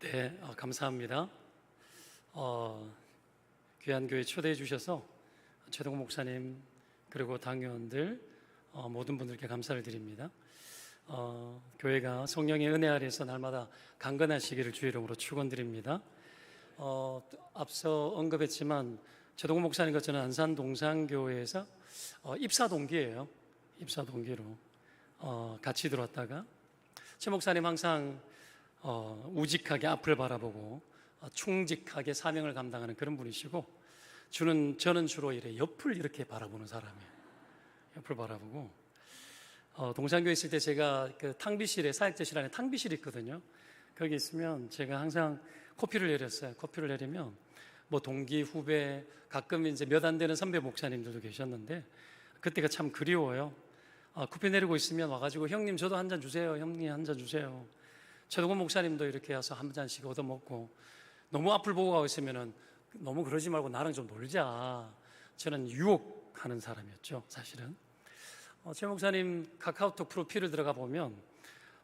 네, 감사합니다. 귀한 교회 초대해 주셔서 최동호 목사님 그리고 당회원들 모든 분들께 감사를 드립니다. 교회가 성령의 은혜 아래에서 날마다 강건하시기를 주의 이름으로 축원드립니다. 앞서 언급했지만 최동호 목사님과 저는 안산 동산교회에서 입사 동기예요. 입사 동기로 같이 들어왔다가 최 목사님 항상 우직하게 앞을 바라보고 충직하게 사명을 감당하는 그런 분이시고 저는 주로 옆을 이렇게 바라보는 사람이에요. 옆을 바라보고 동산교회 있을 때 제가 그 탕비실에 사역자실 안에 탕비실이 있거든요. 거기 있으면 제가 항상 코피를 내렸어요. 코피를 내리면 뭐 동기, 후배, 가끔 이제 몇 안 되는 선배 목사님들도 계셨는데 그때가 참 그리워요. 코피 내리고 있으면 와가지고 형님 저도 한 잔 주세요. 형님 한 잔 주세요. 최동원 목사님도 이렇게 와서 한 잔씩 얻어먹고 너무 앞을 보고 가고 있으면은 너무 그러지 말고 나랑 좀 놀자. 저는 유혹하는 사람이었죠, 사실은. 최 목사님 카카오톡 프로필을 들어가 보면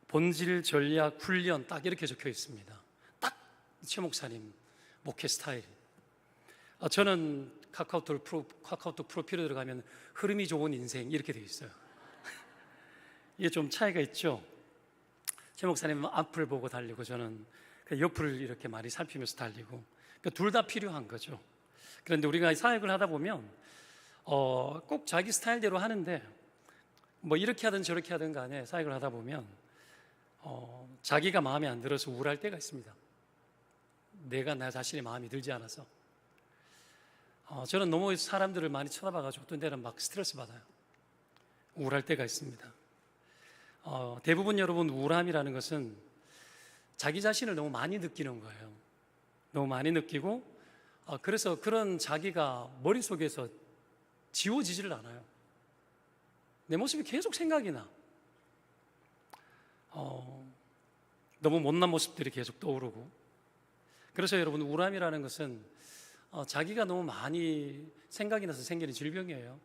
본질, 전략, 훈련 딱 이렇게 적혀 있습니다. 딱 최 목사님 목회 스타일. 저는 카카오톡 프로필에 들어가면 흐름이 좋은 인생 이렇게 되어 있어요. 이게 좀 차이가 있죠. 최 목사님은 앞을 보고 달리고 저는 옆을 이렇게 많이 살피면서 달리고 둘 다 필요한 거죠. 그런데 우리가 사역을 하다 보면 꼭 자기 스타일대로 하는데 뭐 이렇게 하든 저렇게 하든 간에 사역을 하다 보면 자기가 마음에 안 들어서 우울할 때가 있습니다. 내가 나 자신의 마음이 들지 않아서 저는 너무 사람들을 많이 쳐다봐가지고 어떤 때는 막 스트레스 받아요. 우울할 때가 있습니다. 대부분 여러분 우울함이라는 것은 자기 자신을 너무 많이 느끼는 거예요. 너무 많이 느끼고 그래서 그런 자기가 머릿속에서 지워지지를 않아요. 내 모습이 계속 생각이 나. 너무 못난 모습들이 계속 떠오르고 그래서 여러분 우울함이라는 것은 자기가 너무 많이 생각이 나서 생기는 질병이에요.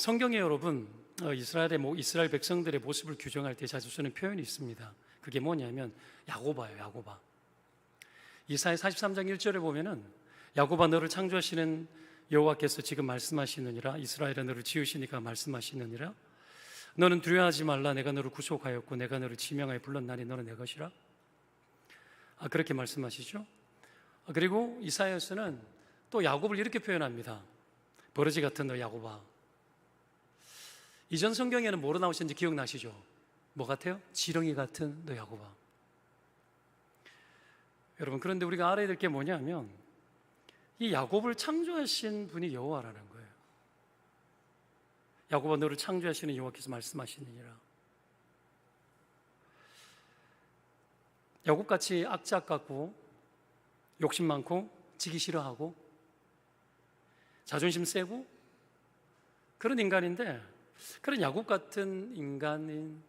성경에 여러분 이스라엘 백성들의 모습을 규정할 때 자주 쓰는 표현이 있습니다. 그게 뭐냐면 야고바예요. 야고바. 이사야 43장 1절에 보면은 야고바 너를 창조하시는 여호와께서 지금 말씀하시느니라 이스라엘아 너를 지으시니까 말씀하시느니라 너는 두려워하지 말라 내가 너를 구속하였고 내가 너를 지명하여 불렀나니 너는 내 것이라. 그렇게 말씀하시죠. 그리고 이사야서는 또 야곱을 이렇게 표현합니다. 버러지 같은 너 야고바. 이전 성경에는 뭐로 나오셨는지 기억나시죠? 뭐 같아요? 지렁이 같은 너 야고바. 여러분 그런데 우리가 알아야 될 게 뭐냐면 이 야곱을 창조하신 분이 여호와라는 거예요. 야곱아 너를 창조하시는 여호와께서 말씀하시느니라. 야곱같이 악착 같고 욕심 많고 지기 싫어하고 자존심 세고 그런 인간인데 그런 야곱 같은 인간인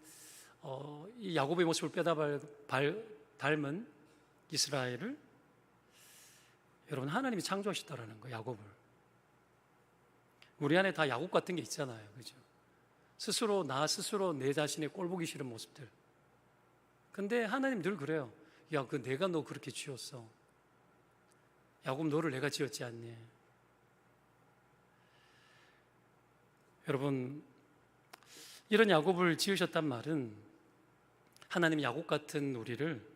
이 야곱의 모습을 빼다 닮은 이스라엘을 여러분 하나님이 창조하셨다라는 거예요. 야곱을. 우리 안에 다 야곱 같은 게 있잖아요. 그죠? 나 스스로 내 자신의 꼴보기 싫은 모습들. 근데 하나님 늘 그래요. 야, 내가 너 그렇게 지었어. 야곱 너를 내가 지었지 않니? 여러분 이런 야곱을 지으셨단 말은 하나님 야곱 같은 우리를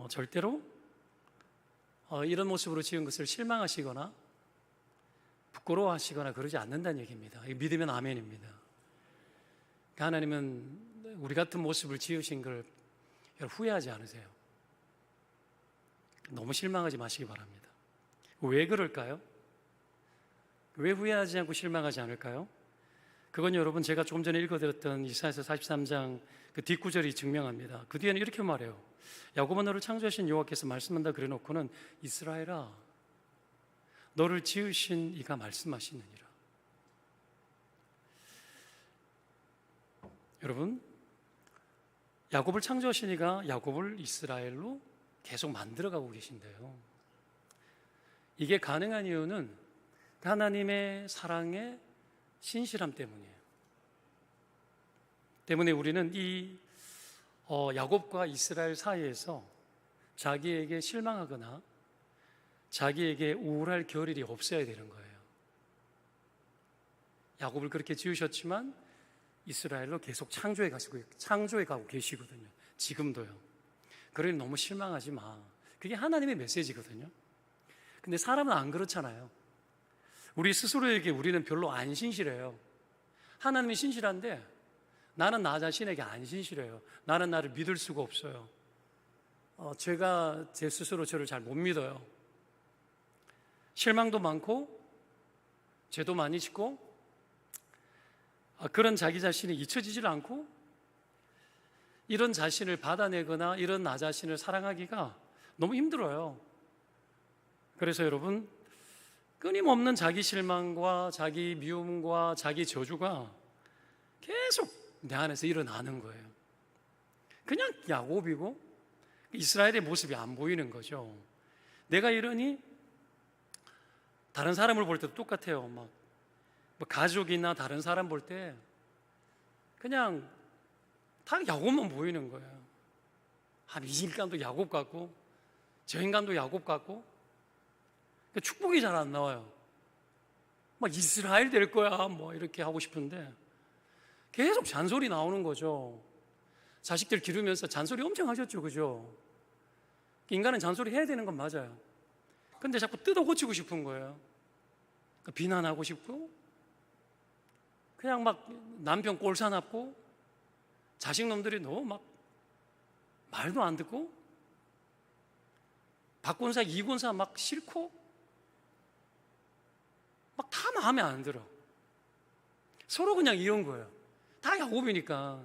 절대로 이런 모습으로 지은 것을 실망하시거나 부끄러워하시거나 그러지 않는다는 얘기입니다. 믿으면 아멘입니다. 하나님은 우리 같은 모습을 지으신 걸 후회하지 않으세요. 너무 실망하지 마시기 바랍니다. 왜 그럴까요? 왜 후회하지 않고 실망하지 않을까요? 그건 여러분 제가 조금 전에 읽어드렸던 이사야서 43장 그 뒷구절이 증명합니다. 그 뒤에는 이렇게 말해요. 야곱아 너를 창조하신 여호와께서 말씀한다 그래놓고는 이스라엘아 너를 지으신 이가 말씀하시느니라. 여러분 야곱을 창조하신 이가 야곱을 이스라엘로 계속 만들어가고 계신데요. 이게 가능한 이유는 하나님의 사랑의 신실함 때문에 우리는 이 야곱과 이스라엘 사이에서 자기에게 실망하거나 자기에게 우울할 겨를이 없어야 되는 거예요. 야곱을 그렇게 지으셨지만 이스라엘로 계속 창조해 가고 계시거든요. 지금도요. 그러니 너무 실망하지 마. 그게 하나님의 메시지거든요. 근데 사람은 안 그렇잖아요. 우리 스스로에게 우리는 별로 안 신실해요. 하나님이 신실한데 나는 나 자신에게 안 신실해요. 나는 나를 믿을 수가 없어요. 제가 제 스스로 저를 잘 못 믿어요. 실망도 많고 죄도 많이 짓고 그런 자기 자신이 잊혀지질 않고 이런 자신을 받아내거나 이런 나 자신을 사랑하기가 너무 힘들어요. 그래서 여러분, 끊임없는 자기 실망과 자기 미움과 자기 저주가 계속 내 안에서 일어나는 거예요. 그냥 야곱이고 이스라엘의 모습이 안 보이는 거죠. 내가 이러니 다른 사람을 볼 때도 똑같아요. 뭐 가족이나 다른 사람 볼 때 그냥 다 야곱만 보이는 거예요. 이 인간도 야곱 같고 저 인간도 야곱 같고 축복이 잘 안 나와요. 막 이스라엘 될 거야 뭐 이렇게 하고 싶은데 계속 잔소리 나오는 거죠. 자식들 기르면서 잔소리 엄청 하셨죠, 그죠? 인간은 잔소리 해야 되는 건 맞아요. 근데 자꾸 뜯어 고치고 싶은 거예요. 비난하고 싶고 그냥 막 남편 꼴사납고 자식놈들이 너무 막 말도 안 듣고 박권사 이권사 막 싫고 막 다 마음에 안 들어. 서로 그냥 이런 거예요. 다 야곱이니까.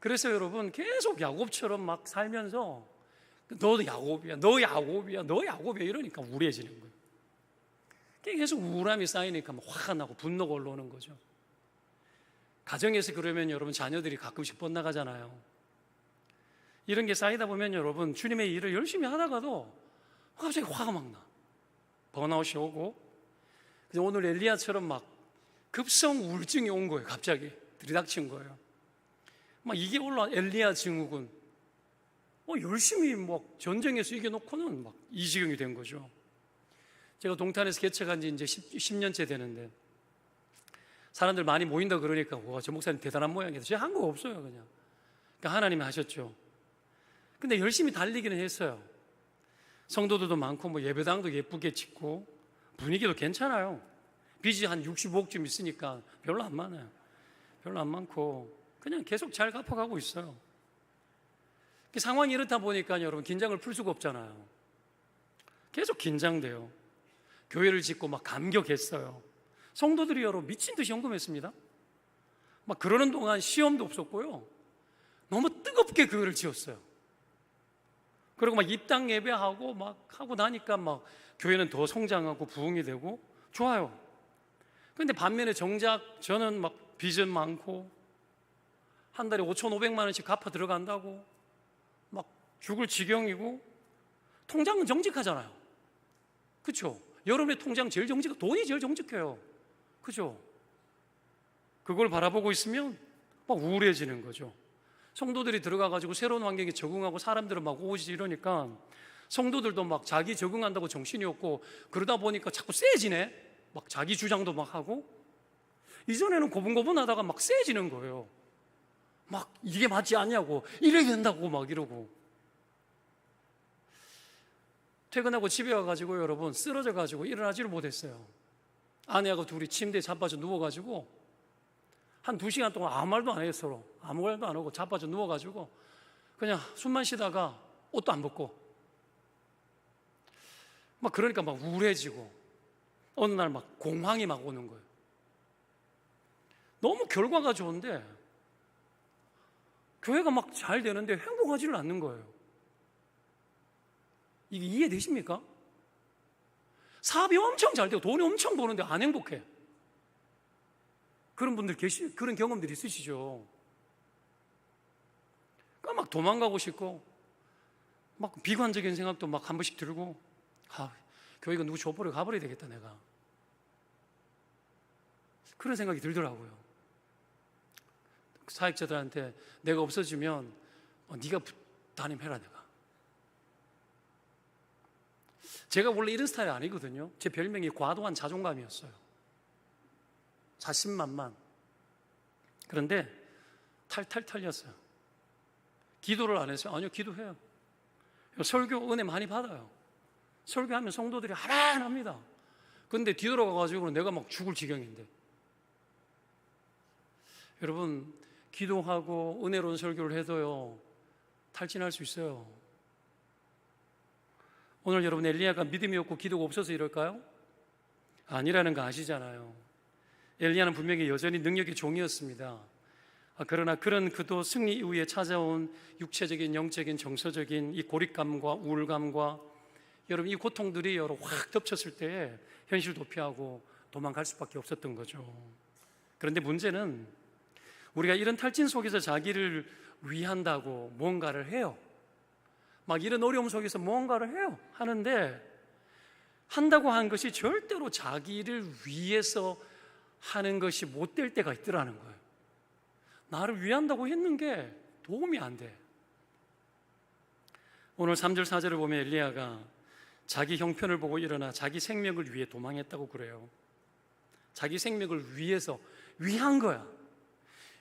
그래서 여러분 계속 야곱처럼 막 살면서 너도 야곱이야, 너 야곱이야, 너 야곱이야 이러니까 우울해지는 거예요. 계속 우울함이 쌓이니까 막 화가 나고 분노가 올라오는 거죠. 가정에서 그러면 여러분 자녀들이 가끔씩 뻗나가잖아요. 이런 게 쌓이다 보면 여러분 주님의 일을 열심히 하다가도 갑자기 화가 막 나. 번아웃이 오고 오늘 엘리야처럼 막 급성 우울증이 온 거예요. 갑자기 들이닥친 거예요. 막 이게 올라 엘리야 증후군. 열심히 막 전쟁에서 이겨놓고는 막 이 지경이 된 거죠. 제가 동탄에서 개척한 지 이제 10년째 되는데 사람들 많이 모인다 그러니까 와, 저 목사님 대단한 모양이다. 제가 한 거 없어요, 그냥. 그러니까 하나님이 하셨죠. 근데 열심히 달리기는 했어요. 성도들도 많고 뭐 예배당도 예쁘게 짓고 분위기도 괜찮아요. 빚이 한 65억쯤 있으니까 별로 안 많아요. 별로 안 많고 그냥 계속 잘 갚아가고 있어요. 상황이 이렇다 보니까 여러분 긴장을 풀 수가 없잖아요. 계속 긴장돼요. 교회를 짓고 막 감격했어요. 성도들이 여러분 미친 듯이 헌금했습니다. 막 그러는 동안 시험도 없었고요. 너무 뜨겁게 교회를 지었어요. 그리고 막 입당 예배하고 막 하고 나니까 막 교회는 더 성장하고 부흥이 되고 좋아요. 근데 반면에 정작 저는 막 빚은 많고 한 달에 5,500만 원씩 갚아 들어간다고 막 죽을 지경이고 통장은 정직하잖아요. 그렇죠? 여러분의 통장 제일 돈이 제일 정직해요. 그죠? 그걸 바라보고 있으면 막 우울해지는 거죠. 성도들이 들어가가지고 새로운 환경에 적응하고 사람들은 막 오지 이러니까 성도들도 막 자기 적응한다고 정신이 없고 그러다 보니까 자꾸 세지네. 막 자기 주장도 막 하고 이전에는 고분고분하다가 막 세지는 거예요. 막 이게 맞지 않냐고 이래야 된다고 막 이러고 퇴근하고 집에 와가지고 여러분 쓰러져가지고 일어나지를 못했어요. 아내하고 둘이 침대에 자빠져 누워가지고 한 2시간 동안 아무 말도 안 해요. 서로 아무 말도 안 하고 자빠져 누워가지고 그냥 숨만 쉬다가 옷도 안 벗고 막 그러니까 막 우울해지고 어느 날 막 공황이 막 오는 거예요. 너무 결과가 좋은데 교회가 막 잘 되는데 행복하지를 않는 거예요. 이게 이해되십니까? 사업이 엄청 잘 되고 돈이 엄청 버는데 안 행복해. 그런 분들 그런 경험들이 있으시죠? 그러니까 막 도망가고 싶고 막 비관적인 생각도 막 한 번씩 들고 교회가 누구 줘버리고 가버려야 되겠다 내가. 그런 생각이 들더라고요. 사역자들한테 내가 없어지면 네가 담임해라. 제가 원래 이런 스타일이 아니거든요. 제 별명이 과도한 자존감이었어요. 자신만만. 그런데 탈탈 털렸어요. 기도를 안 했어요. 아니요, 기도해요. 설교 은혜 많이 받아요. 설교하면 성도들이 하란합니다. 그런데 뒤돌아가가지고 내가 막 죽을 지경인데. 여러분, 기도하고 은혜로운 설교를 해도요, 탈진할 수 있어요. 오늘 여러분, 엘리야가 믿음이 없고 기도가 없어서 이럴까요? 아니라는 거 아시잖아요. 엘리야는 분명히 여전히 능력의 종이었습니다. 그러나 그런 그도 승리 이후에 찾아온 육체적인, 영적인, 정서적인 이 고립감과 우울감과 여러분 이 고통들이 확 덮쳤을 때 현실 도피하고 도망갈 수밖에 없었던 거죠. 그런데 문제는 우리가 이런 탈진 속에서 자기를 위한다고 뭔가를 해요. 막 이런 어려움 속에서 뭔가를 해요. 하는데 한다고 한 것이 절대로 자기를 위해서 하는 것이 못 될 때가 있더라는 거예요. 나를 위한다고 했는 게 도움이 안 돼. 오늘 3절 4절을 보면 엘리야가 자기 형편을 보고 일어나 자기 생명을 위해 도망했다고 그래요. 자기 생명을 위해서 위한 거야.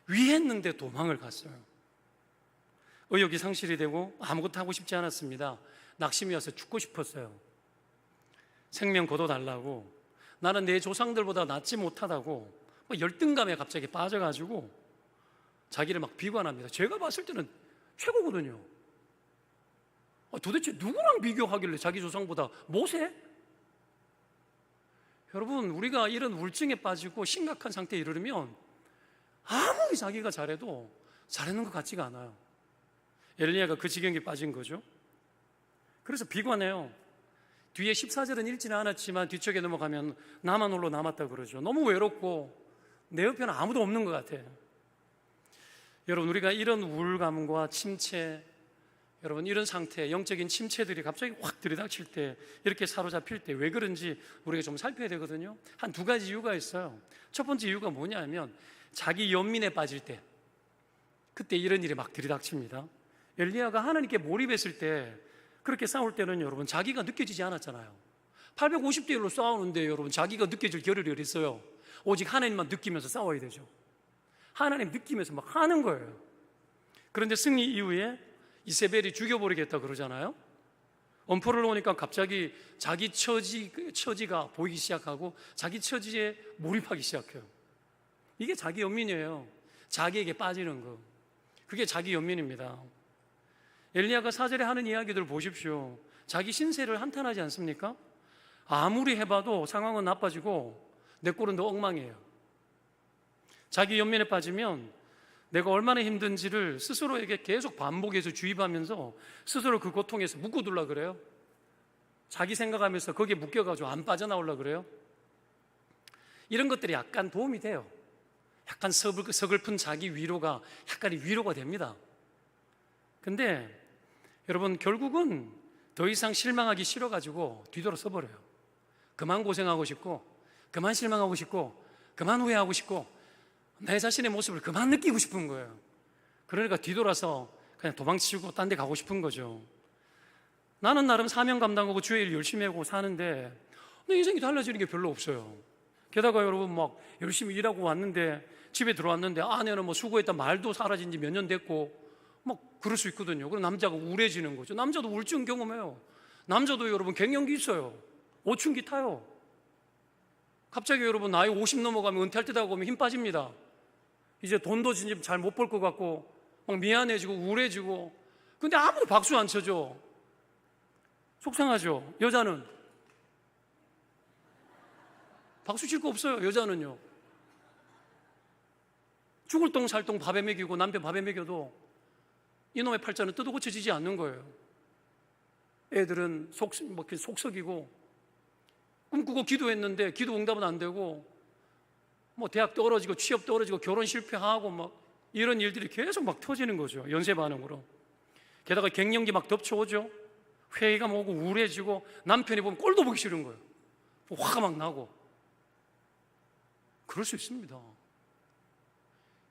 위했는데 도망을 갔어요. 의욕이 상실이 되고 아무것도 하고 싶지 않았습니다. 낙심이 와서 죽고 싶었어요. 생명 거둬달라고. 나는 내 조상들보다 낫지 못하다고 열등감에 갑자기 빠져가지고 자기를 막 비관합니다. 제가 봤을 때는 최고거든요. 도대체 누구랑 비교하길래 자기 조상보다 못해? 여러분, 우리가 이런 우울증에 빠지고 심각한 상태에 이르르면 아무리 자기가 잘해도 잘하는 것 같지가 않아요. 엘리야가 그 지경에 빠진 거죠. 그래서 비관해요. 뒤에 14절은 읽지는 않았지만 뒤쪽에 넘어가면 나만 홀로 남았다 그러죠. 너무 외롭고 내 옆에는 아무도 없는 것 같아요. 여러분, 우리가 이런 우울감과 침체, 여러분 이런 상태, 영적인 침체들이 갑자기 확 들이닥칠 때, 이렇게 사로잡힐 때 왜 그런지 우리가 좀 살펴야 되거든요. 한 두 가지 이유가 있어요. 첫 번째 이유가 뭐냐면 자기 연민에 빠질 때, 그때 이런 일이 막 들이닥칩니다. 엘리야가 하나님께 몰입했을 때, 그렇게 싸울 때는 여러분 자기가 느껴지지 않았잖아요. 850대 1로 싸우는데 여러분 자기가 느껴질 겨를이 어디 있어요? 오직 하나님만 느끼면서 싸워야 되죠. 하나님 느끼면서 막 하는 거예요. 그런데 승리 이후에 이세벨이 죽여버리겠다 그러잖아요. 엄포를 놓으니까 갑자기 자기 처지가 보이기 시작하고 자기 처지에 몰입하기 시작해요. 이게 자기 연민이에요. 자기에게 빠지는 거. 그게 자기 연민입니다. 엘리야가 4절에 하는 이야기들 보십시오. 자기 신세를 한탄하지 않습니까? 아무리 해봐도 상황은 나빠지고 내 꼴은 더 엉망이에요. 자기 연민에 빠지면 내가 얼마나 힘든지를 스스로에게 계속 반복해서 주입하면서 스스로 그 고통에서 묶어둘라 그래요. 자기 생각하면서 거기에 묶여가지고 안 빠져나오려 그래요. 이런 것들이 약간 도움이 돼요. 약간 서글픈 자기 위로가 약간의 위로가 됩니다. 근데 여러분 결국은 더 이상 실망하기 싫어가지고 뒤돌아 서버려요. 그만 고생하고 싶고 그만 실망하고 싶고 그만 후회하고 싶고 내 자신의 모습을 그만 느끼고 싶은 거예요. 그러니까 뒤돌아서 그냥 도망치고 딴 데 가고 싶은 거죠. 나는 나름 사명 감당하고 주의 일 열심히 하고 사는데 내 인생이 달라지는 게 별로 없어요. 게다가 여러분 막 열심히 일하고 왔는데 집에 들어왔는데 아내는 뭐 수고했다 말도 사라진 지 몇 년 됐고 막 그럴 수 있거든요. 그럼 남자가 우울해지는 거죠. 남자도 우울증 경험해요. 남자도 여러분 갱년기 있어요. 오춘기 타요. 갑자기 여러분 나이 50 넘어가면 은퇴할 때 되고 보면 힘 빠집니다. 이제 돈도 진짜 잘 못 벌 것 같고 막 미안해지고 우울해지고. 근데 아무도 박수 안 쳐줘. 속상하죠. 여자는 박수 칠 거 없어요. 여자는요. 죽을 똥 살 똥 밥에 먹이고 남편 밥에 먹여도 이놈의 팔자는 뜯어 고쳐지지 않는 거예요. 애들은 속 썩이고 꿈꾸고 기도했는데 기도 응답은 안 되고 뭐 대학 떨어지고 취업 떨어지고 결혼 실패하고 막 이런 일들이 계속 막 터지는 거죠. 연쇄 반응으로. 게다가 갱년기 막 덮쳐오죠. 회의가 오고 우울해지고 남편이 보면 꼴도 보기 싫은 거예요. 화가 막 나고. 그럴 수 있습니다.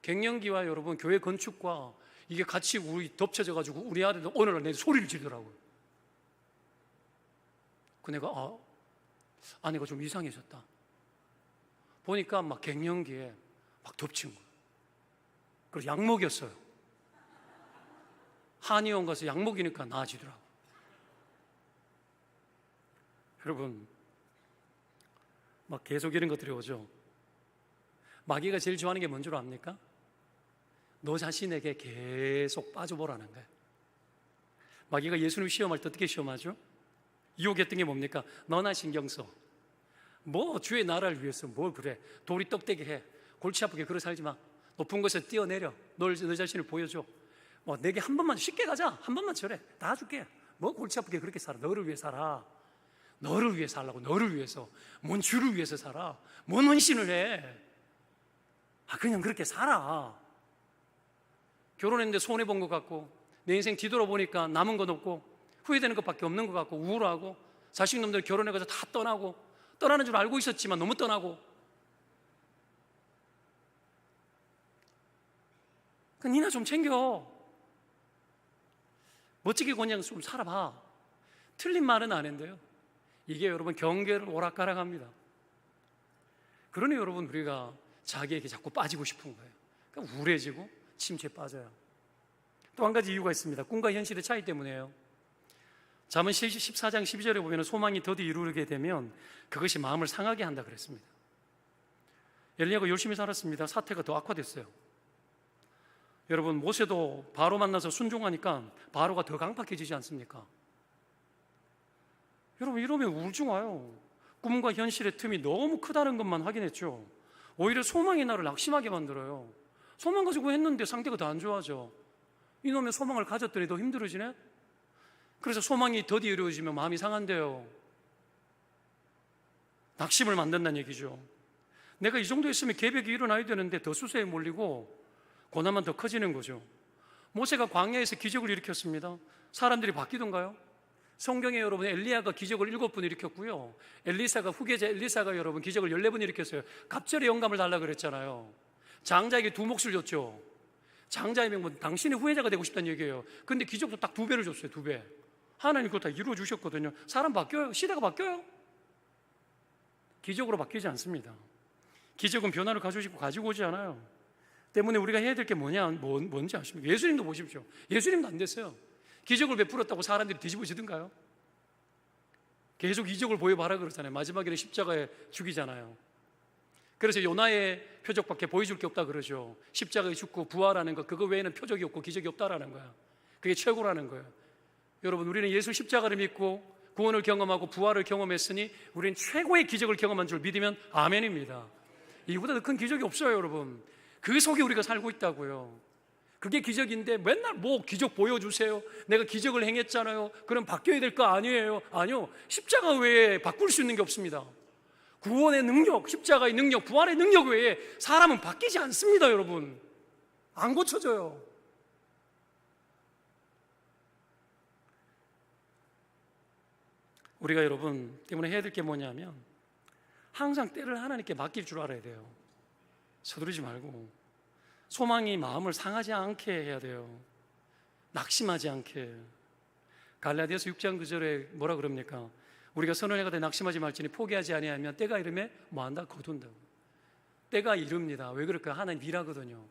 갱년기와 여러분 교회 건축과 이게 같이 우리 덮쳐져 가지고 우리 아들도 오늘날 내 소리를 지르더라고요. 그 내가 아내가 좀 이상해졌다. 보니까 막 갱년기에 막 덮친 거예요. 그래서 약 먹였어요. 한의원 가서 약 먹이니까 나아지더라고요. 여러분, 막 계속 이런 것들이 오죠. 마귀가 제일 좋아하는 게 뭔 줄 압니까? 너 자신에게 계속 빠져보라는 거예요. 마귀가 예수님 시험할 때 어떻게 시험하죠? 유혹했던 게 뭡니까? 너나 신경 써. 뭐 주의 나라를 위해서 뭘 그래. 돌이 떡대게 해. 골치 아프게 그러 살지 마. 높은 곳에 뛰어내려. 너 자신을 보여줘. 뭐 내게 한 번만 쉽게 가자. 한 번만 저래. 다 줄게. 뭐 골치 아프게 그렇게 살아. 너를 위해 살아. 너를 위해 살라고. 너를 위해서. 뭔 주를 위해서 살아. 뭔 헌신을 해. 그냥 그렇게 살아. 결혼했는데 손해본 것 같고 내 인생 뒤돌아보니까 남은 것 없고 후회되는 것밖에 없는 것 같고 우울하고 자식놈들 결혼해가지고 다 떠나고 떠나는 줄 알고 있었지만 너무 떠나고 그 니나 좀 챙겨. 멋지게 그냥 좀 살아봐. 틀린 말은 아닌데요, 이게 여러분 경계를 오락가락합니다. 그러니 여러분 우리가 자기에게 자꾸 빠지고 싶은 거예요. 그러니까 우울해지고 침체에 빠져요. 또 한 가지 이유가 있습니다. 꿈과 현실의 차이 때문에요. 잠언 14장 12절에 보면 소망이 더디 이루게 되면 그것이 마음을 상하게 한다 그랬습니다. 엘리야가 열심히 살았습니다. 사태가 더 악화됐어요. 여러분, 모세도 바로 만나서 순종하니까 바로가 더 강팍해지지 않습니까? 여러분, 이러면 우울증 와요. 꿈과 현실의 틈이 너무 크다는 것만 확인했죠. 오히려 소망의 나를 낙심하게 만들어요. 소망 가지고 했는데 상태가 더 안 좋아져. 이놈의 소망을 가졌더니 더 힘들어지네. 그래서 소망이 더디 이루어지면 마음이 상한대요. 낙심을 만든다는 얘기죠. 내가 이 정도 했으면 계획이 일어나야 되는데 더 수세에 몰리고 고난만 더 커지는 거죠. 모세가 광야에서 기적을 일으켰습니다. 사람들이 바뀌던가요? 성경에 여러분 엘리야가 기적을 7번 일으켰고요, 엘리사가 후계자 엘리사가 여러분 기적을 14번 일으켰어요. 갑절의 영감을 달라고 그랬잖아요. 장자에게 2몫을 줬죠. 장자의 명분, 당신이 후계자가 되고 싶다는 얘기예요. 근데 기적도 딱 2배를 줬어요. 2배. 하나님 그거 다 이루어 주셨거든요. 사람 바뀌어요. 시대가 바뀌어요. 기적으로 바뀌지 않습니다. 기적은 변화를 가지고 오지 않아요. 때문에 우리가 해야 될 게 뭔지 아십니까? 예수님도 보십시오. 예수님도 안 됐어요. 기적을 베풀었다고 사람들이 뒤집어지던가요? 계속 이적을 보여봐라 그러잖아요. 마지막에는 십자가에 죽이잖아요. 그래서 요나의 표적밖에 보여줄 게 없다 그러죠. 십자가에 죽고 부활하는 것, 그거 외에는 표적이 없고 기적이 없다라는 거야. 그게 최고라는 거예요. 여러분, 우리는 예수 십자가를 믿고 구원을 경험하고 부활을 경험했으니 우리는 최고의 기적을 경험한 줄 믿으면 아멘입니다. 이보다 더 큰 기적이 없어요. 여러분, 그 속에 우리가 살고 있다고요. 그게 기적인데 맨날 뭐 기적 보여주세요, 내가 기적을 행했잖아요, 그럼 바뀌어야 될 거 아니에요? 아니요, 십자가 외에 바꿀 수 있는 게 없습니다. 구원의 능력, 십자가의 능력, 부활의 능력 외에 사람은 바뀌지 않습니다. 여러분, 안 고쳐져요. 우리가 여러분 때문에 해야 될 게 뭐냐면 항상 때를 하나님께 맡길 줄 알아야 돼요. 서두르지 말고 소망이 마음을 상하지 않게 해야 돼요. 낙심하지 않게. 갈라디아서 6장 9절에 뭐라 그럽니까? 우리가 선언해가 돼 낙심하지 말지니 포기하지 아니하면 때가 이름에 뭐한다? 거둔다고. 때가 이릅니다. 왜 그럴까? 하나님 일하거든요.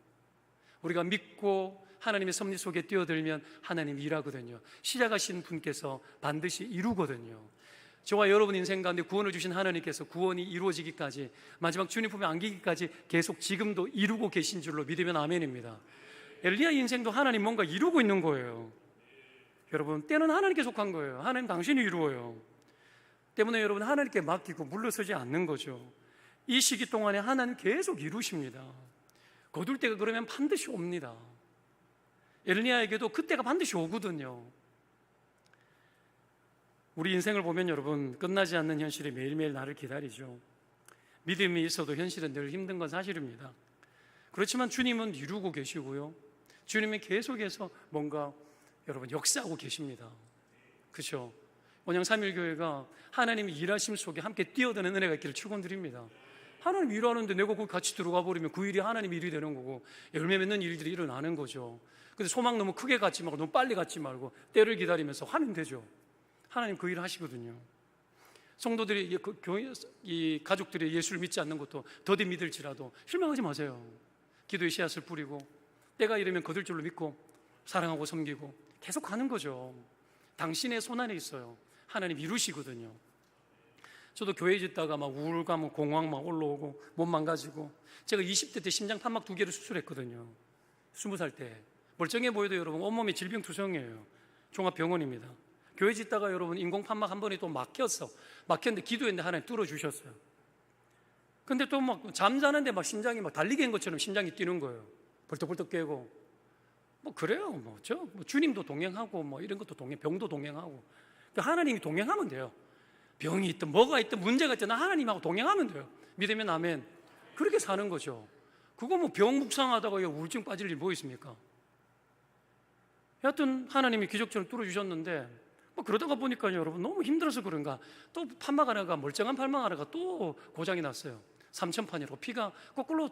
우리가 믿고 하나님의 섭리 속에 뛰어들면 하나님 일하거든요. 시작하신 분께서 반드시 이루거든요. 저와 여러분 인생 가운데 구원을 주신 하나님께서 구원이 이루어지기까지, 마지막 주님 품에 안기기까지 계속 지금도 이루고 계신 줄로 믿으면 아멘입니다. 엘리야 인생도 하나님 뭔가 이루고 있는 거예요. 여러분, 때는 하나님께 속한 거예요. 하나님 당신이 이루어요. 때문에 여러분 하나님께 맡기고 물러서지 않는 거죠. 이 시기 동안에 하나님 계속 이루십니다. 거둘 때가 그러면 반드시 옵니다. 엘리야에게도 그때가 반드시 오거든요. 우리 인생을 보면 여러분, 끝나지 않는 현실이 매일매일 나를 기다리죠. 믿음이 있어도 현실은 늘 힘든 건 사실입니다. 그렇지만 주님은 이루고 계시고요, 주님은 계속해서 뭔가 여러분 역사하고 계십니다. 그렇죠? 원양 3.1교회가 하나님의 일하심 속에 함께 뛰어드는 은혜가 있기를 축원드립니다. 하나님 일하는데 내가 거기 같이 들어가 버리면 그 일이 하나님 일이 되는 거고 열매 맺는 일들이 일어나는 거죠. 근데 소망 너무 크게 갖지 말고 너무 빨리 갖지 말고 때를 기다리면서 하면 되죠. 하나님 그 일을 하시거든요. 성도들이 이 가족들이 예수를 믿지 않는 것도 더디 믿을지라도 실망하지 마세요. 기도의 씨앗을 뿌리고 때가 이르면 거둘 줄로 믿고 사랑하고 섬기고 계속 가는 거죠. 당신의 손 안에 있어요. 하나님 이루시거든요. 저도 교회 짓다가 막 우울감, 공황 막 올라오고 몸 망가지고 제가 20대 때 심장 판막 2개를 수술했거든요. 20살 때 멀쩡해 보여도 여러분 온몸이 질병투성이에요. 종합병원입니다. 교회 짓다가 여러분 인공 판막 한 번에 또 막혔는데 기도했는데 하나님 뚫어주셨어요. 근데 또 막 잠자는데 막 심장이 막 달리기 한 것처럼 심장이 뛰는 거예요. 벌떡벌떡 깨고 뭐 그래요. 뭐 주님도 동행하고 뭐 이런 것도 병도 동행하고 하나님이 동행하면 돼요. 병이 있든 뭐가 있든 문제가 있든 하나님하고 동행하면 돼요. 믿으면 아멘. 그렇게 사는 거죠. 그거 뭐 병 묵상하다가 우울증 빠질 일 뭐 있습니까? 여하튼 하나님이 기적처럼 뚫어주셨는데 뭐 그러다가 보니까 여러분 너무 힘들어서 그런가 또 판막 하나가 멀쩡한 판막 하나가 또 고장이 났어요. 3,000판이라고 피가 거꾸로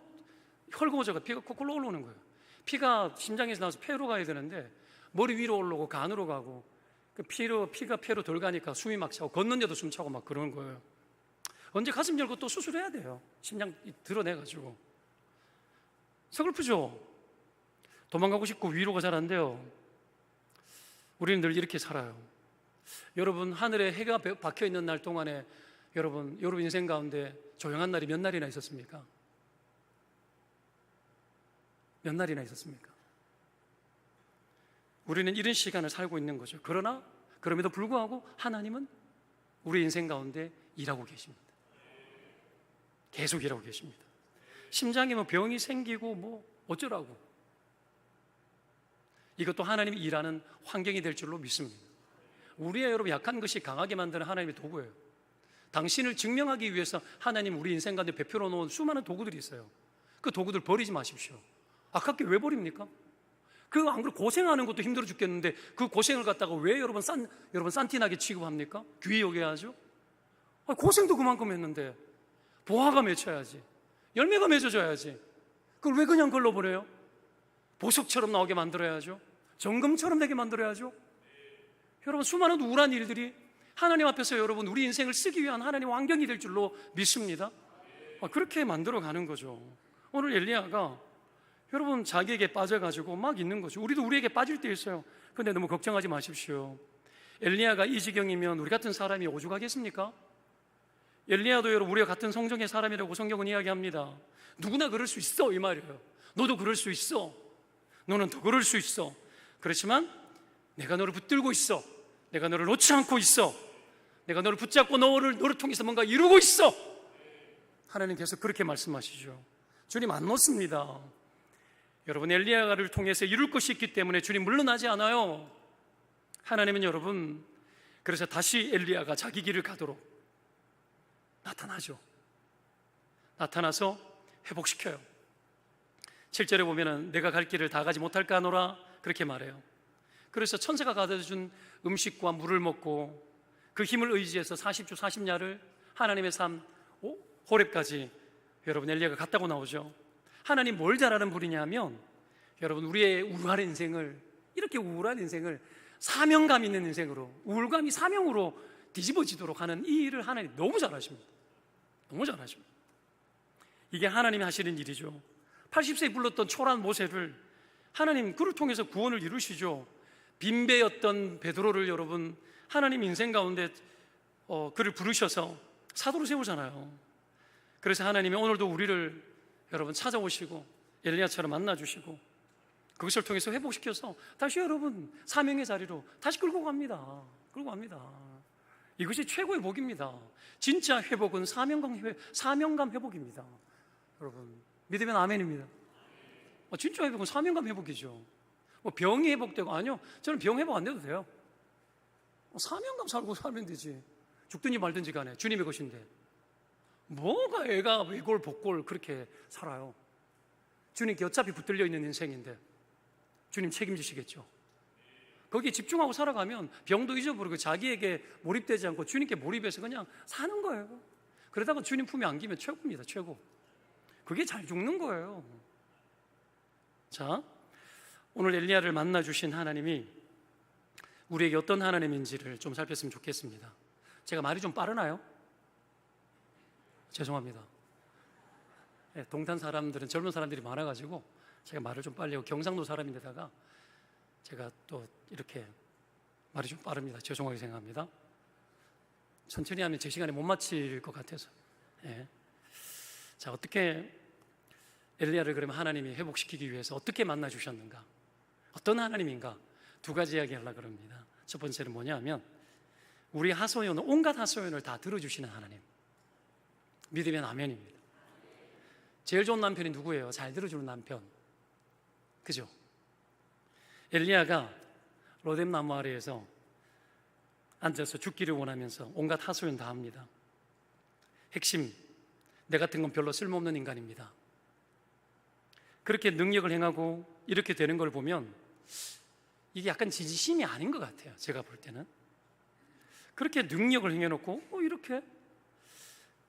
헐거워져가 피가 거꾸로 올라오는 거예요. 피가 심장에서 나와서 폐로 가야 되는데 머리 위로 올라오고 간으로 가고 피가 폐로 덜 가니까 숨이 막 차고 걷는데도 숨 차고 막 그러는 거예요. 언제 가슴 열고 또 수술해야 돼요. 심장 드러내가지고. 서글프죠? 도망가고 싶고 위로가 잘 안 돼요. 우리는 늘 이렇게 살아요. 여러분 하늘에 해가 박혀있는 날 동안에 여러분 인생 가운데 조용한 날이 몇 날이나 있었습니까? 몇 날이나 있었습니까? 우리는 이런 시간을 살고 있는 거죠. 그러나 그럼에도 불구하고 하나님은 우리 인생 가운데 일하고 계십니다. 계속 일하고 계십니다. 심장에 뭐 병이 생기고 뭐 어쩌라고. 이것도 하나님이 일하는 환경이 될 줄로 믿습니다. 우리의 여러분 약한 것이 강하게 만드는 하나님의 도구예요. 당신을 증명하기 위해서 하나님 우리 인생 가운데 베풀어 놓은 수많은 도구들이 있어요. 그 도구들 버리지 마십시오. 아깝게 왜 버립니까? 그 안 그래도 고생하는 것도 힘들어 죽겠는데 그 고생을 갖다가 왜 여러분 산티나게 취급합니까? 귀히 여겨야죠. 고생도 그만큼 했는데 보화가 맺혀야지, 열매가 맺어져야지. 그걸 왜 그냥 걸러버려요? 보석처럼 나오게 만들어야죠. 정금처럼 되게 만들어야죠. 여러분 수많은 우울한 일들이 하나님 앞에서 여러분 우리 인생을 쓰기 위한 하나님 환경이 될 줄로 믿습니다. 그렇게 만들어가는 거죠. 오늘 엘리야가 여러분 자기에게 빠져가지고 막 있는 거죠. 우리도 우리에게 빠질 때 있어요. 그런데 너무 걱정하지 마십시오. 엘리야가 이 지경이면 우리 같은 사람이 오죽하겠습니까? 엘리야도 여러분 우리가 같은 성정의 사람이라고 성경은 이야기합니다. 누구나 그럴 수 있어 이 말이에요. 너도 그럴 수 있어. 너는 더 그럴 수 있어. 그렇지만 내가 너를 붙들고 있어. 내가 너를 놓지 않고 있어. 내가 너를 붙잡고 너를 통해서 뭔가 이루고 있어. 하나님께서 그렇게 말씀하시죠. 주님 안 놓습니다. 여러분 엘리야를 통해서 이룰 것이 있기 때문에 주님 물러나지 않아요. 하나님은 여러분 그래서 다시 엘리야가 자기 길을 가도록 나타나죠. 나타나서 회복시켜요. 7절에 보면은 내가 갈 길을 다 가지 못할까 하노라 그렇게 말해요. 그래서 천사가 가져준 음식과 물을 먹고 그 힘을 의지해서 40주 40야를 하나님의 삶 호렙까지 여러분 엘리야가 갔다고 나오죠. 하나님 뭘 잘하는 분이냐 하면 여러분 우리의 우울한 인생을 이렇게 우울한 인생을 사명감 있는 인생으로 우울감이 사명으로 뒤집어지도록 하는 이 일을 하나님 너무 잘하십니다. 너무 잘하십니다. 이게 하나님이 하시는 일이죠. 80세에 불렀던 초라한 모세를 하나님 그를 통해서 구원을 이루시죠. 빈배였던 베드로를 여러분 하나님 인생 가운데 그를 부르셔서 사도로 세우잖아요. 그래서 하나님이 오늘도 우리를 여러분 찾아오시고 엘리야처럼 만나주시고 그것을 통해서 회복시켜서 다시 여러분 사명의 자리로 다시 끌고 갑니다. 끌고 갑니다. 이것이 최고의 복입니다. 진짜 회복은 사명감 회복입니다. 여러분 믿으면 아멘입니다. 진짜 회복은 사명감 회복이죠. 뭐 병이 회복되고 아니요, 저는 병 회복 안 돼도 돼요. 사명감 살고 살면 되지. 죽든지 말든지 간에 주님의 것인데 뭐가 애가 외골복골 그렇게 살아요. 주님께 어차피 붙들려 있는 인생인데 주님 책임지시겠죠. 거기에 집중하고 살아가면 병도 잊어버리고 자기에게 몰입되지 않고 주님께 몰입해서 그냥 사는 거예요. 그러다가 주님 품에 안기면 최고입니다. 최고. 그게 잘 죽는 거예요. 자, 오늘 엘리야를 만나 주신 하나님이 우리에게 어떤 하나님인지를 좀 살폈으면 좋겠습니다. 제가 말이 좀 빠르나요? 죄송합니다. 네, 동탄 사람들은 젊은 사람들이 많아가지고 제가 말을 좀 빨리 하고, 경상도 사람인데다가 제가 또 이렇게 말이 좀 빠릅니다. 죄송하게 생각합니다. 천천히 하면 제 시간에 못 마칠 것 같아서. 네. 자, 어떻게 엘리야를 그러면 하나님이 회복시키기 위해서 어떻게 만나 주셨는가? 어떤 하나님인가? 두 가지 이야기 하려고 합니다. 첫 번째는 뭐냐면 우리 하소연, 온갖 하소연을 다 들어주시는 하나님. 믿으면 아멘입니다. 제일 좋은 남편이 누구예요? 잘 들어주는 남편. 그죠? 엘리야가 로뎀 나무 아래에서 앉아서 죽기를 원하면서 온갖 하소연 다 합니다. 핵심, 내 같은 건 별로 쓸모없는 인간입니다. 그렇게 능력을 행하고 이렇게 되는 걸 보면 이게 약간 진심이 아닌 것 같아요. 제가 볼 때는 그렇게 능력을 행해놓고 이렇게,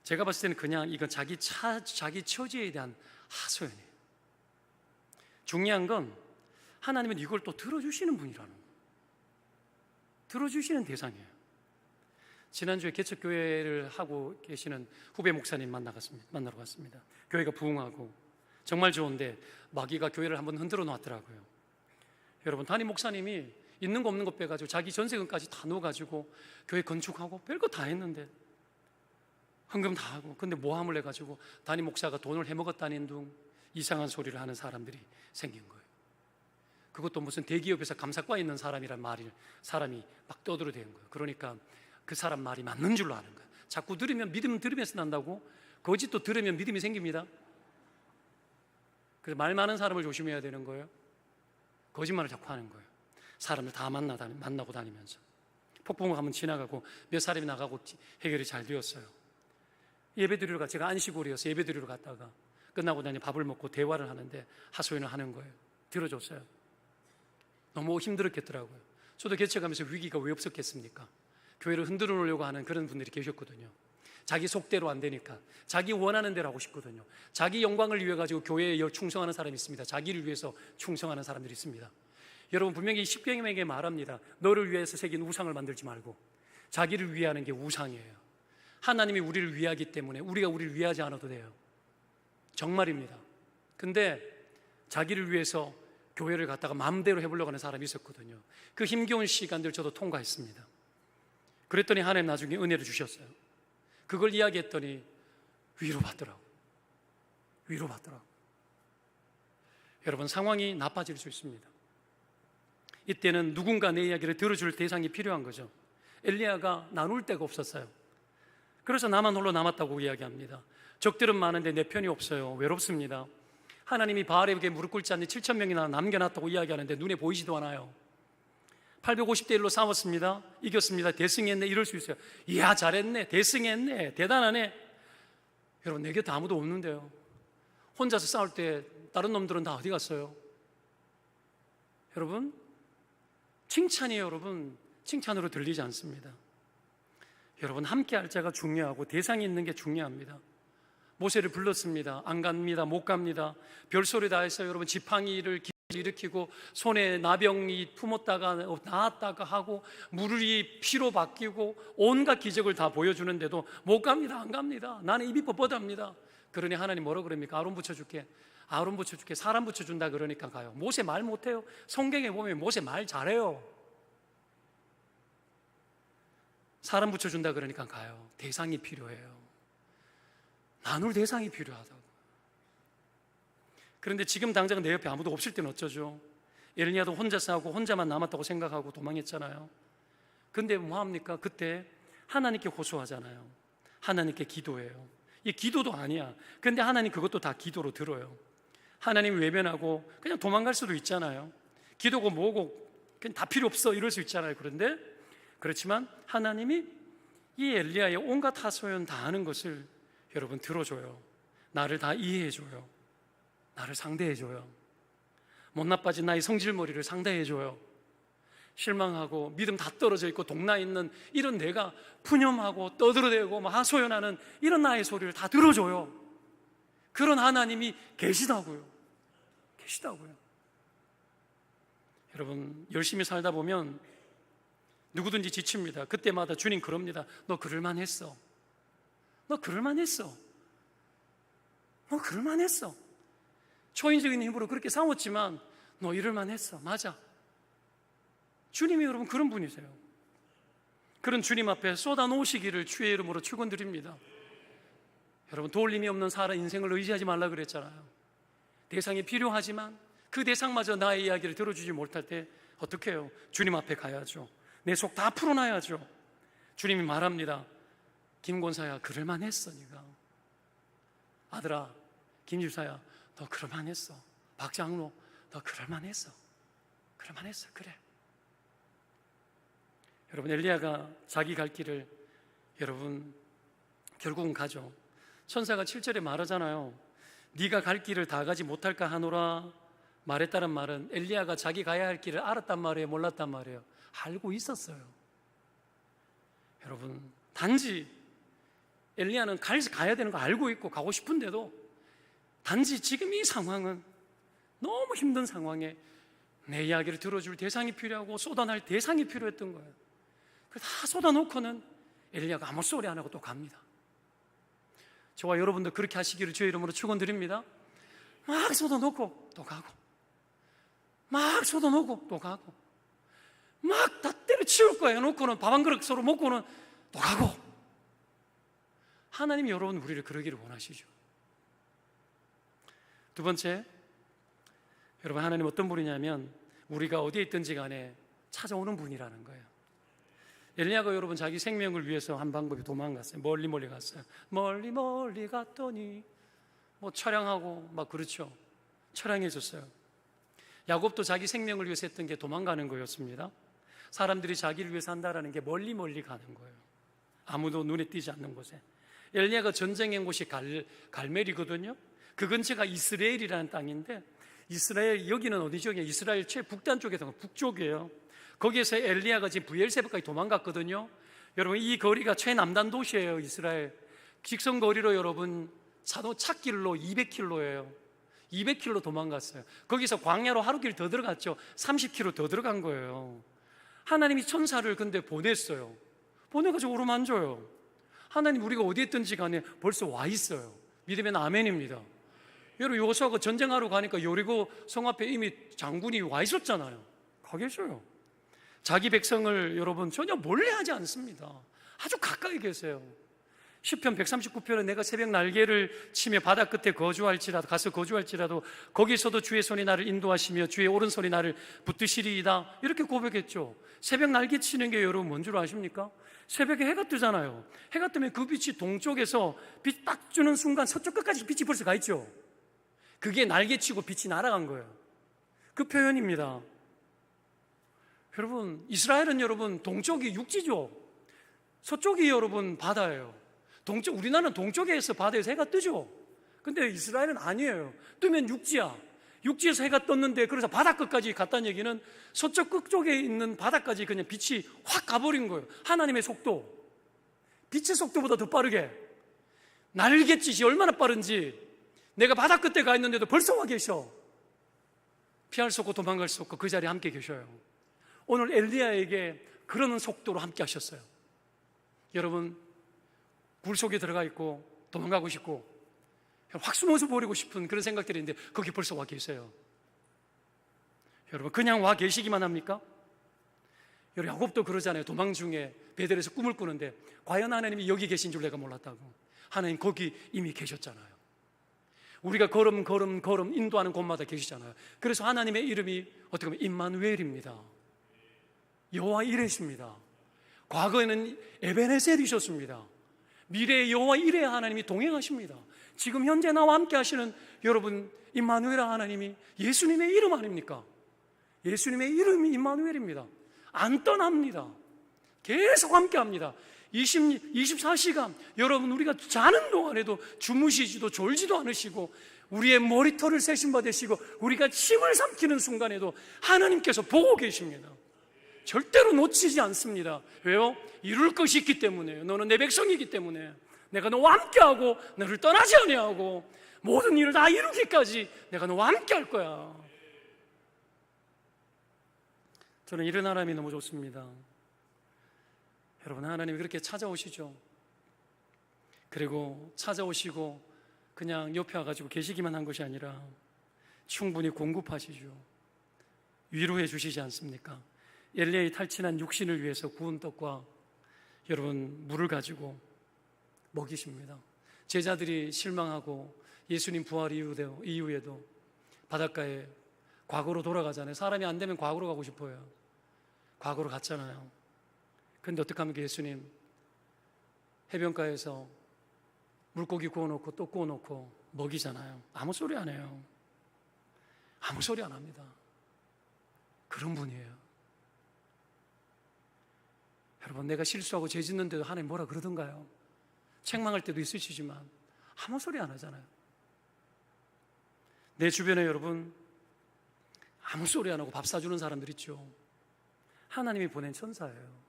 제가 봤을 때는 그냥 이건 자기 처지에 대한 하소연이에요. 중요한 건 하나님은 이걸 또 들어주시는 분이라는 거예요. 들어주시는 대상이에요. 지난주에 개척교회를 하고 계시는 후배 목사님 만나러 갔습니다. 교회가 부흥하고 정말 좋은데 마귀가 교회를 한번 흔들어 놨더라고요. 여러분, 담임 목사님이 있는 거 없는 거 빼가지고 자기 전세금까지 다 넣어가지고 교회 건축하고 별거 다 했는데, 헌금 다 하고, 근데 모함을 해가지고 담임 목사가 돈을 해먹었다는 둥 이상한 소리를 하는 사람들이 생긴 거예요. 그것도 무슨 대기업에서 감사과에 있는 사람이란 사람이 막 떠들어대는 거예요. 그러니까 그 사람 말이 맞는 줄로 아는 거예요. 자꾸 들으면 믿음 들으면서 난다고, 거짓도 들으면 믿음이 생깁니다. 그래서 말 많은 사람을 조심해야 되는 거예요. 거짓말을 자꾸 하는 거예요. 사람을 다 만나고 다니면서. 폭풍우 한번 지나가고 몇 사람이 나가고 해결이 잘 되었어요. 예배드리러 제가 안식월이어서 예배드리러 갔다가 끝나고 나니 밥을 먹고 대화를 하는데 하소연을 하는 거예요. 들어줬어요. 너무 힘들었겠더라고요. 저도 개척하면서 위기가 왜 없었겠습니까? 교회를 흔들어 놓으려고 하는 그런 분들이 계셨거든요. 자기 속대로 안 되니까 자기 원하는 대로 하고 싶거든요. 자기 영광을 위해 가지고 교회에 충성하는 사람이 있습니다. 자기를 위해서 충성하는 사람들이 있습니다. 여러분, 분명히 십계명에게 말합니다. 너를 위해서 새긴 우상을 만들지 말고. 자기를 위하는 게 우상이에요. 하나님이 우리를 위하기 때문에 우리가 우리를 위하지 않아도 돼요. 정말입니다. 근데 자기를 위해서 교회를 갖다가 마음대로 해보려고 하는 사람이 있었거든요. 그 힘겨운 시간들 저도 통과했습니다. 그랬더니 하나님 나중에 은혜를 주셨어요. 그걸 이야기했더니 위로받더라고요. 여러분, 상황이 나빠질 수 있습니다. 이때는 누군가 내 이야기를 들어줄 대상이 필요한 거죠. 엘리야가 나눌 데가 없었어요. 그래서 나만 홀로 남았다고 이야기합니다. 적들은 많은데 내 편이 없어요. 외롭습니다. 하나님이 바알에게 무릎 꿇지 않는 7,000명이나 남겨놨다고 이야기하는데 눈에 보이지도 않아요. 850대 1로 싸웠습니다. 이겼습니다. 대승했네. 이럴 수 있어요. 이야, 잘했네. 대승했네. 대단하네. 여러분, 내 곁에 아무도 없는데요. 혼자서 싸울 때 다른 놈들은 다 어디 갔어요? 여러분, 칭찬이 여러분 칭찬으로 들리지 않습니다. 여러분, 함께 할 자가 중요하고 대상이 있는 게 중요합니다. 모세를 불렀습니다. 안 갑니다. 못 갑니다. 별소리 다 해서 여러분 지팡이를 일으키고 손에 나병이 품었다가 나았다가 하고 물이 피로 바뀌고 온갖 기적을 다 보여주는데도 못 갑니다. 안 갑니다. 나는 입이 뻣뻣합니다. 그러니 하나님 뭐라 그럽니까? 아론 붙여줄게. 아론 붙여줄게. 사람 붙여준다 그러니까 가요. 모세 말 못해요? 성경에 보면 모세 말 잘해요. 사람 붙여준다 그러니까 가요. 대상이 필요해요. 나눌 대상이 필요하다고. 그런데 지금 당장 내 옆에 아무도 없을 때는 어쩌죠? 엘리야도 혼자 싸우고 혼자만 남았다고 생각하고 도망했잖아요. 근데 뭐합니까? 그때 하나님께 호소하잖아요. 하나님께 기도해요. 이 기도도 아니야. 근데 하나님 그것도 다 기도로 들어요. 하나님 외면하고 그냥 도망갈 수도 있잖아요. 기도고 뭐고 그냥 다 필요 없어 이럴 수 있잖아요. 그런데 그렇지만 하나님이 이 엘리야의 온갖 하소연 다 하는 것을 여러분 들어줘요. 나를 다 이해해줘요. 나를 상대해줘요. 못 나빠진 나의 성질머리를 상대해줘요. 실망하고 믿음 다 떨어져 있고 동나에 있는 이런 내가 푸념하고 떠들어대고 막 하소연하는 이런 나의 소리를 다 들어줘요. 그런 하나님이 계시다고요. 여러분, 열심히 살다 보면 누구든지 지칩니다. 그때마다 주님 그럽니다. 너 그럴만 했어. 초인적인 힘으로 그렇게 싸웠지만 너 이럴만 했어. 맞아. 주님이 여러분 그런 분이세요. 그런 주님 앞에 쏟아놓으시기를 주의 이름으로 축원드립니다. 여러분, 도울림이 없는 사람 인생을 의지하지 말라 그랬잖아요. 대상이 필요하지만 그 대상마저 나의 이야기를 들어주지 못할 때 어떻게 해요? 주님 앞에 가야죠. 내 속 다 풀어놔야죠. 주님이 말합니다. 김권사야, 그럴만 했어. 네가 아들아, 김집사야, 너 그럴만 했어. 박장로, 너 그럴만 했어. 그래. 여러분, 엘리야가 자기 갈 길을 여러분 결국은 가죠. 천사가 7절에 말하잖아요. 네가 갈 길을 다 가지 못할까 하노라 말했다는 말은 엘리야가 자기 가야 할 길을 알았단 말이에요, 몰랐단 말이에요? 알고 있었어요. 여러분, 단지 엘리야는 가야 되는 거 알고 있고 가고 싶은데도 단지 지금 이 상황은 너무 힘든 상황에 내 이야기를 들어줄 대상이 필요하고 쏟아낼 대상이 필요했던 거예요. 그래서 다 쏟아놓고는 엘리야가 아무 소리 안 하고 또 갑니다. 저와 여러분도 그렇게 하시기를 주의 이름으로 축원드립니다. 막 쏟아놓고 또 가고, 막 쏟아놓고 또 가고, 막 다 때려치울 거야 해놓고는 밥 한 그릇 서로 먹고는 또 가고. 하나님이 여러분 우리를 그러기를 원하시죠. 두 번째, 여러분, 하나님 어떤 분이냐면 우리가 어디에 있든지 간에 찾아오는 분이라는 거예요. 엘리야가 여러분 자기 생명을 위해서 한 방법이 도망갔어요. 멀리 갔어요. 멀리 갔더니 뭐 처량하고 막 그렇죠. 처량해졌어요. 야곱도 자기 생명을 위해서 했던 게 도망가는 거였습니다. 사람들이 자기를 위해서 한다라는 게 멀리 가는 거예요. 아무도 눈에 띄지 않는 곳에. 엘리야가 전쟁한 곳이 갈멜이거든요. 그 근처가 이스라엘이라는 땅인데, 이스라엘, 여기는 어디죠? 이스라엘 최북단 쪽에서 북쪽이에요. 거기에서 엘리야가 지금 브엘세바까지 도망갔거든요. 여러분, 이 거리가 최남단 도시예요. 이스라엘 직선 거리로 여러분 차길로 200km예요 200km 도망갔어요. 거기서 광야로 하루길 더 들어갔죠. 30km 더 들어간 거예요. 하나님이 천사를 근데 보냈어요. 보내가지고 오르만줘요. 하나님, 우리가 어디 있든지 간에 벌써 와 있어요. 믿으면 아멘입니다. 여러분, 여호수아가 전쟁하러 가니까 여리고 성 앞에 이미 장군이 와 있었잖아요. 가 계셔요. 자기 백성을 여러분 전혀 멀리하지 않습니다. 아주 가까이 계세요. 시편 139편에 내가 새벽 날개를 치며 바다 끝에 가서 거주할지라도 거기서도 주의 손이 나를 인도하시며 주의 오른손이 나를 붙드시리이다, 이렇게 고백했죠. 새벽 날개 치는 게 여러분 뭔 줄 아십니까? 새벽에 해가 뜨잖아요. 해가 뜨면 그 빛이 동쪽에서 빛 딱 주는 순간 서쪽 끝까지 빛이 벌써 가 있죠. 그게 날개치고 빛이 날아간 거예요. 그 표현입니다. 여러분, 이스라엘은 여러분 동쪽이 육지죠. 서쪽이 여러분 바다예요. 우리나라는 동쪽에서 바다에서 해가 뜨죠. 근데 이스라엘은 아니에요. 뜨면 육지야. 육지에서 해가 떴는데, 그래서 바다 끝까지 갔다는 얘기는 서쪽 끝쪽에 있는 바다까지 그냥 빛이 확 가버린 거예요. 하나님의 속도, 빛의 속도보다 더 빠르게. 날갯짓이 얼마나 빠른지, 내가 바다 끝에 가 있는데도 벌써 와 계셔. 피할 수 없고 도망갈 수 없고 그 자리에 함께 계셔요. 오늘 엘리야에게 그러는 속도로 함께 하셨어요. 여러분, 굴 속에 들어가 있고 도망가고 싶고 확 숨어서 버리고 싶은 그런 생각들이 있는데 거기 벌써 와 계세요. 여러분, 그냥 와 계시기만 합니까? 여러분, 야곱도 그러잖아요. 도망 중에 베델에서 꿈을 꾸는데 과연 하나님이 여기 계신 줄 내가 몰랐다고. 하나님 거기 이미 계셨잖아요. 우리가 걸음 인도하는 곳마다 계시잖아요. 그래서 하나님의 이름이 어떻게 보면 임마누엘입니다. 여호와 이레십니다. 과거에는 에베네셀이셨습니다. 미래의 여호와 이레 하나님이 동행하십니다. 지금 현재 나와 함께 하시는 여러분, 임마누엘 하나님이 예수님의 이름 아닙니까? 예수님의 이름이 임마누엘입니다. 안 떠납니다. 계속 함께 합니다. 24시간 여러분, 우리가 자는 동안에도 주무시지도 졸지도 않으시고 우리의 머리털을 세신 받으시고 우리가 침을 삼키는 순간에도 하나님께서 보고 계십니다. 절대로 놓치지 않습니다. 왜요? 이룰 것이 있기 때문에요. 너는 내 백성이기 때문에 내가 너와 함께하고 너를 떠나지 아니하고 모든 일을 다 이루기까지 내가 너와 함께할 거야. 저는 이런 하나님이 너무 좋습니다. 여러분, 하나님이 그렇게 찾아오시죠. 그리고 찾아오시고 그냥 옆에 와가지고 계시기만 한 것이 아니라 충분히 공급하시죠. 위로해 주시지 않습니까? 엘리야의 탈진한 육신을 위해서 구운 떡과 여러분 물을 가지고 먹이십니다. 제자들이 실망하고 예수님 부활 이후에도 바닷가에 과거로 돌아가잖아요. 사람이 안 되면 과거로 가고 싶어요. 과거로 갔잖아요. 그런데 어떻게 합니까? 예수님 해변가에서 물고기 구워놓고 또 구워놓고 먹이잖아요. 아무 소리 안 해요. 아무 소리 안 합니다. 그런 분이에요. 여러분, 내가 실수하고 죄 짓는데도 하나님 뭐라 그러던가요? 책망할 때도 있으시지만 아무 소리 안 하잖아요. 내 주변에 여러분 아무 소리 안 하고 밥 사주는 사람들 있죠. 하나님이 보낸 천사예요.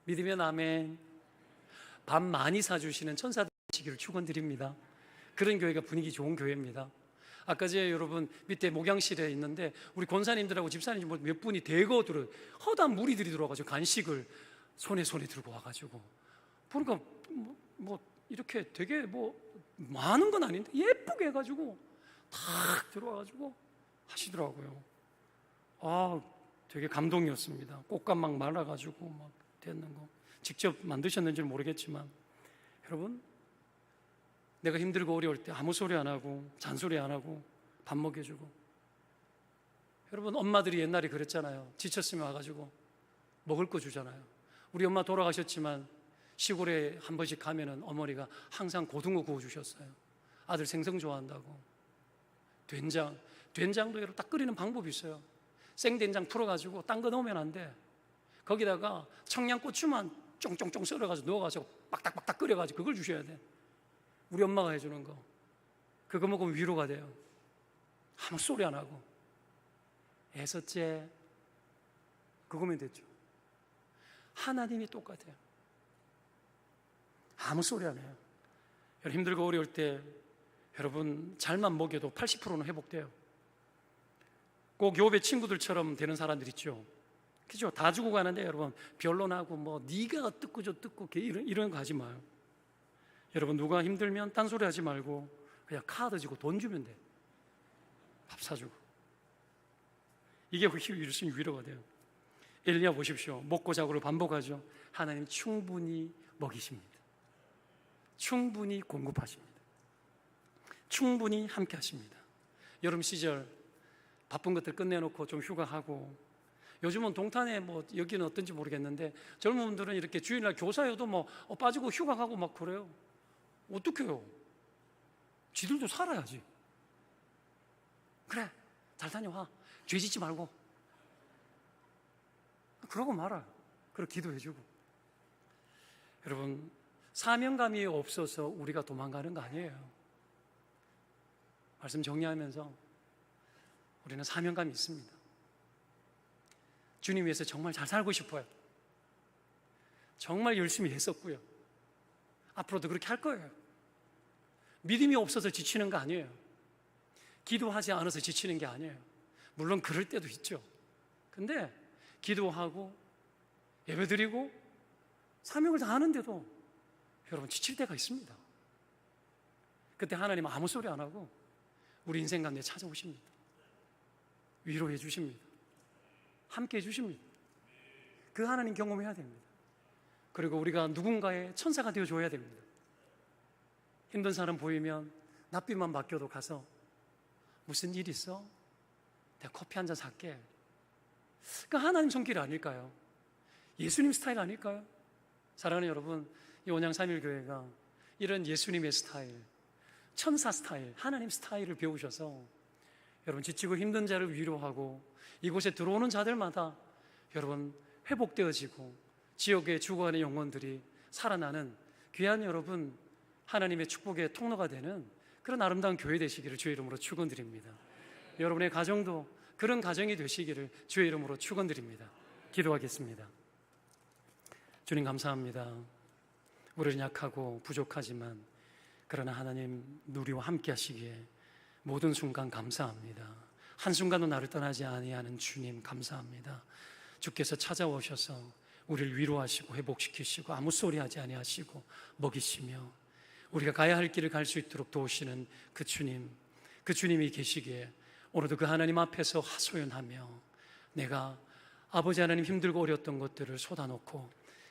믿으면 아멘. 밥 많이 사주시는 천사들 시기를 축원드립니다. 그런 교회가 분위기 좋은 교회입니다. 아까 전에 여러분 밑에 목양실에 있는데 우리 권사님들하고 집사님 몇 분이 대거 들어 허다한 무리들이 들어와가지고 간식을 손에 들고 와가지고 보니까 뭐 이렇게 되게 뭐 많은 건 아닌데 예쁘게 해가지고 탁 들어와가지고 하시더라고요. 아, 되게 감동이었습니다. 꽃감 막 말아가지고 막 됐는 거 직접 만드셨는지는 모르겠지만 여러분, 내가 힘들고 어려울 때 아무 소리 안 하고 잔소리 안 하고 밥 먹여주고. 여러분, 엄마들이 옛날에 그랬잖아요. 지쳤으면 와가지고 먹을 거 주잖아요. 우리 엄마 돌아가셨지만 시골에 한 번씩 가면은 어머니가 항상 고등어 구워주셨어요. 아들 생선 좋아한다고. 된장도 여러분 딱 끓이는 방법이 있어요. 생된장 풀어가지고 딴 거 넣으면 안 돼. 거기다가 청양고추만 쫑쫑쫑 썰어가지고 넣어가지고 빡딱빡딱 끓여가지고 그걸 주셔야 돼. 우리 엄마가 해주는 거. 그거 먹으면 위로가 돼요. 아무 소리 안 하고 애썼제 그거면 됐죠. 하나님이 똑같아요. 아무 소리 안 해요. 여러분, 힘들고 어려울 때 여러분 잘만 먹여도 80%는 회복돼요. 꼭 욥의 친구들처럼 되는 사람들 있죠. 그죠? 다 주고 가는데 여러분 변론하고 뭐 네가 뜯고 저 뜯고 이런 거 하지 마요. 여러분, 누가 힘들면 딴소리 하지 말고 그냥 카드 주고 돈 주면 돼. 밥 사주고. 이게 훨씬 위로가 돼요. 엘리야 보십시오. 먹고 자고를 반복하죠. 하나님 충분히 먹이십니다. 충분히 공급하십니다. 충분히 함께 하십니다. 여름 시절 바쁜 것들 끝내놓고 좀 휴가하고, 요즘은 동탄에 뭐 여기는 어떤지 모르겠는데 젊은 분들은 이렇게 주일날 교사여도 뭐 빠지고 휴가 가고 막 그래요. 어떡해요? 지들도 살아야지. 그래, 잘 다녀와. 죄 짓지 말고. 그러고 말아요. 그리고 기도해주고. 여러분, 사명감이 없어서 우리가 도망가는 거 아니에요. 말씀 정리하면서 우리는 사명감이 있습니다. 주님 위해서 정말 잘 살고 싶어요. 정말 열심히 했었고요. 앞으로도 그렇게 할 거예요. 믿음이 없어서 지치는 거 아니에요. 기도하지 않아서 지치는 게 아니에요. 물론 그럴 때도 있죠. 근데 기도하고 예배드리고 사명을 다 하는데도 여러분 지칠 때가 있습니다. 그때 하나님 아무 소리 안 하고 우리 인생 가운데 찾아오십니다. 위로해 주십니다. 함께 해 주십니다. 그 하나님 경험해야 됩니다. 그리고 우리가 누군가의 천사가 되어줘야 됩니다. 힘든 사람 보이면 낯빛만 맡겨도 가서 무슨 일 있어? 내가 커피 한 잔 살게. 그 하나님 손길 아닐까요? 예수님 스타일 아닐까요? 사랑하는 여러분, 이 온양 3.1교회가 이런 예수님의 스타일, 천사 스타일, 하나님 스타일을 배우셔서 여러분 지치고 힘든 자를 위로하고 이곳에 들어오는 자들마다 여러분 회복되어지고 지역에 죽어가는 영혼들이 살아나는 귀한 여러분 하나님의 축복의 통로가 되는 그런 아름다운 교회 되시기를 주의 이름으로 축원드립니다. 여러분의 가정도 그런 가정이 되시기를 주의 이름으로 축원드립니다. 기도하겠습니다. 주님 감사합니다. 우리는 약하고 부족하지만 그러나 하나님 우리와 함께 하시기에 모든 순간 감사합니다. 한순간도 나를 떠나지 아니하는 주님 감사합니다. 주께서 찾아오셔서 우리를 위로하시고 회복시키시고 아무 소리 하지 아니하시고 먹이시며 우리가 가야 할 길을 갈 수 있도록 도우시는 그 주님, 그 주님이 계시기에 오늘도 그 하나님 앞에서 하소연하며 내가 아버지 하나님 힘들고 어려웠던 것들을 쏟아놓고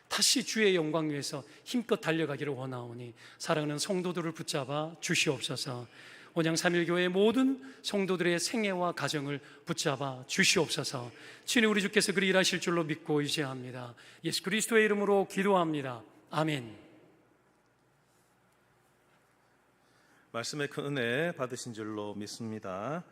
다시 주의 영광 위에서 힘껏 달려가기를 원하오니 사랑하는 성도들을 붙잡아 주시옵소서. 원양 3.1교회의 모든 성도들의 생애와 가정을 붙잡아 주시옵소서. 친히 우리 주께서 그리 일하실 줄로 믿고 의지합니다. 예수 그리스도의 이름으로 기도합니다. 아멘. 말씀의 큰 은혜 받으신 줄로 믿습니다.